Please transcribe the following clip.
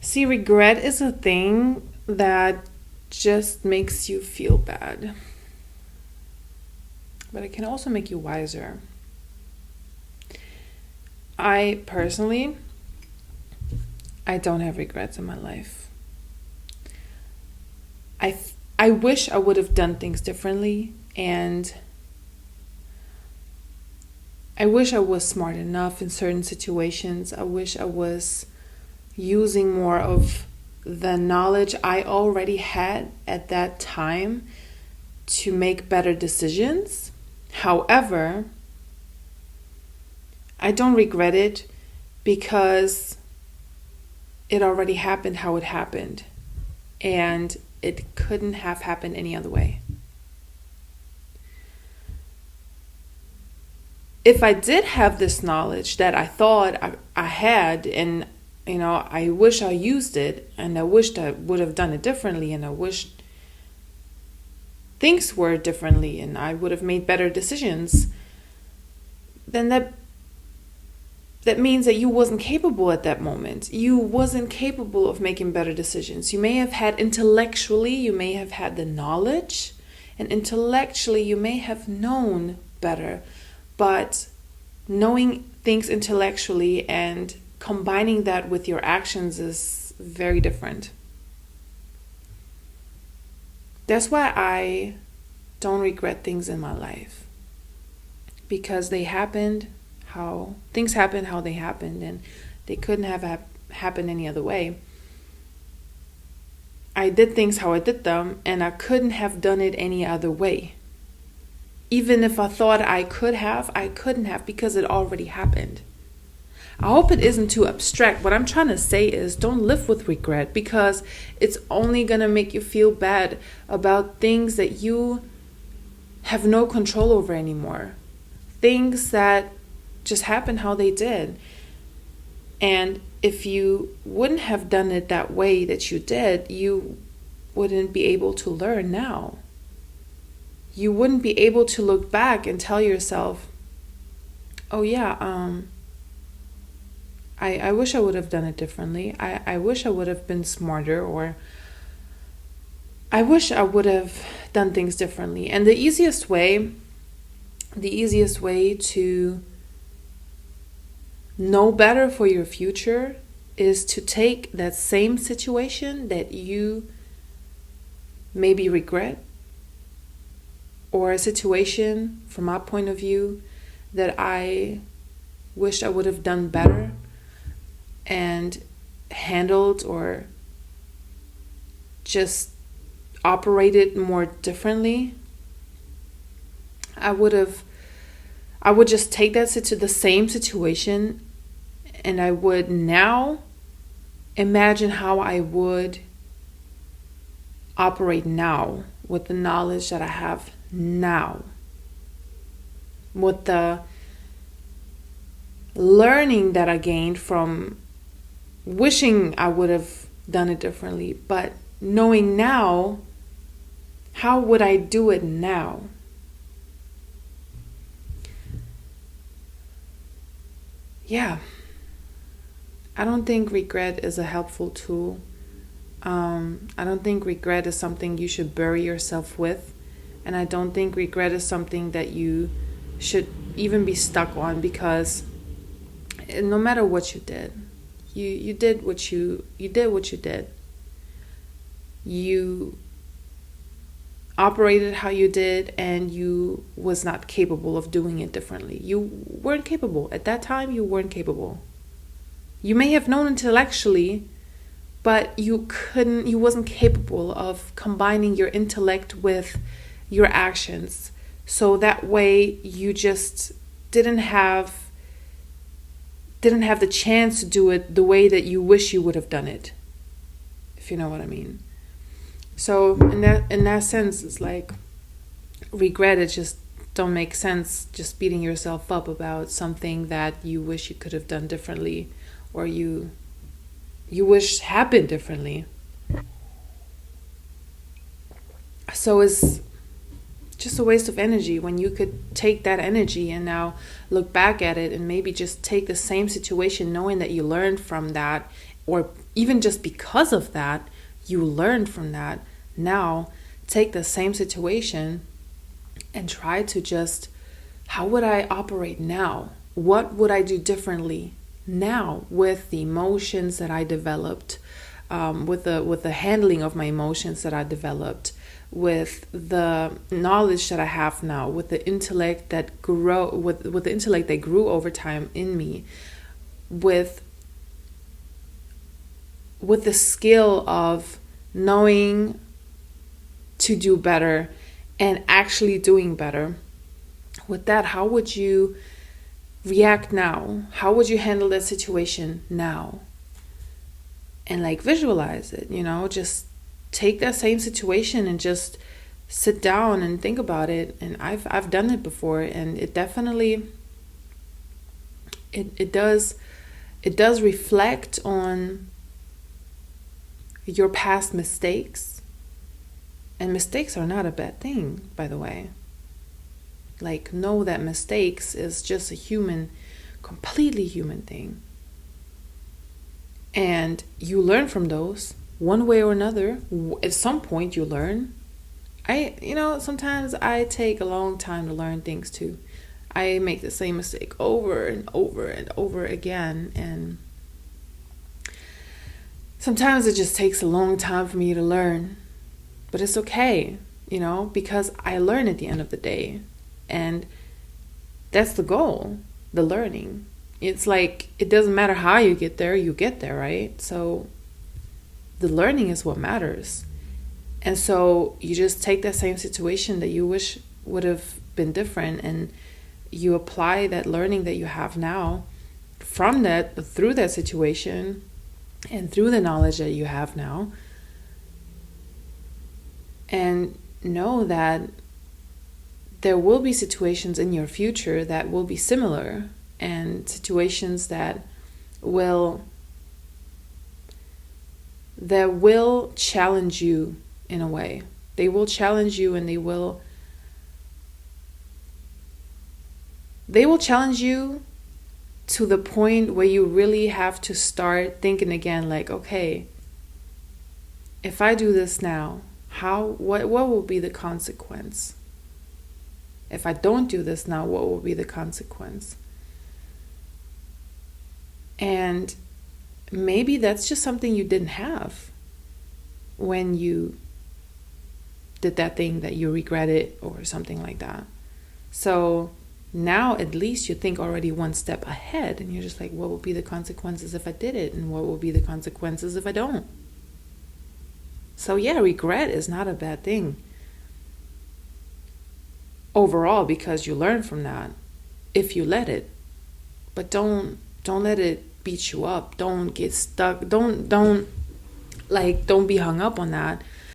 See, regret is a thing that just makes you feel bad, but it can also make you wiser. I personally, I don't have regrets in my life. I wish I would have done things differently, and I wish I was smart enough in certain situations. I wish I was using more of the knowledge I already had at that time to make better decisions. However, I don't regret it because it already happened how it happened, and it couldn't have happened any other way. If I did have this knowledge that I thought I had, and I wish I used it, and I wished I would have done it differently, and I wish things were differently, and I would have made better decisions, then that means that you wasn't capable at that moment. You wasn't capable of making better decisions. You may have had intellectually, you may have had the knowledge, and intellectually you may have known better, but knowing things intellectually and combining that with your actions is very different. That's why I don't regret things in my life, because things happened how they happened, and they couldn't have happened any other way. I did things how I did them, and I couldn't have done it any other way. Even if I thought I couldn't have, because it already happened. I hope it isn't too abstract. What I'm trying to say is, don't live with regret, because it's only going to make you feel bad about things that you have no control over anymore. Things that just happened how they did. And if you wouldn't have done it that way that you did, you wouldn't be able to learn now. You wouldn't be able to look back and tell yourself, oh yeah, I wish I would have done it differently. I wish I would have been smarter, or I wish I would have done things differently. And the easiest way to know better for your future is to take that same situation that you maybe regret, or a situation from my point of view that I wish I would have done better and handled, or just operated more differently. I would just take the same situation, and I would now imagine how I would operate now with the knowledge that I have now, with the learning that I gained from wishing I would have done it differently, but knowing now, how would I do it now? Yeah, I don't think regret is a helpful tool. I don't think regret is something you should bury yourself with. And I don't think regret is something that you should even be stuck on, because no matter what you did, you did what you did. You operated how you did, and you was not capable of doing it differently. You weren't capable. At that time, you weren't capable. You may have known intellectually, but you wasn't capable of combining your intellect with your actions. So that way you just didn't have the chance to do it the way that you wish you would have done it, if you know what I mean. So in that sense, it's like regret, it just don't make sense, just beating yourself up about something that you wish you could have done differently, or you wish happened differently. So it's just a waste of energy when you could take that energy and now look back at it and maybe just take the same situation, knowing that you learned from that, or even just because of that, you learned from that. Now, take the same situation and try to just, how would I operate now? What would I do differently now with the emotions that I developed, with the handling of my emotions that I developed, with the knowledge that I have now, with the intellect that with the intellect that grew over time in me, with the skill of knowing to do better and actually doing better. With that, how would you react now? How would you handle that situation now? And like visualize it, just take that same situation and just sit down and think about it. And I've done it before, and it definitely it does reflect on your past mistakes. And mistakes are not a bad thing, by the way. Like, know that mistakes is just a completely human thing. And you learn from those one way or another. At some point you learn. Sometimes I take a long time to learn things too. I make the same mistake over and over and over again. And sometimes it just takes a long time for me to learn. But it's okay, because I learn at the end of the day. And that's the goal, the learning. It's like, it doesn't matter how you get there, right? So the learning is what matters. And so you just take that same situation that you wish would have been different, and you apply that learning that you have now through that situation and through the knowledge that you have now. And know that there will be situations in your future that will be similar, and situations that will challenge you in a way. They will challenge you, and they will challenge you to the point where you really have to start thinking again, like, okay, if I do this now, what will be the consequence? If I don't do this now, what will be the consequence? And maybe that's just something you didn't have when you did that thing that you regretted or something like that. So now at least you think already one step ahead, and you're just like, what will be the consequences if I did it? And what will be the consequences if I don't? So yeah, regret is not a bad thing overall, because you learn from that if you let it. But don't let it beat you up. Don't get stuck. Don't be hung up on that.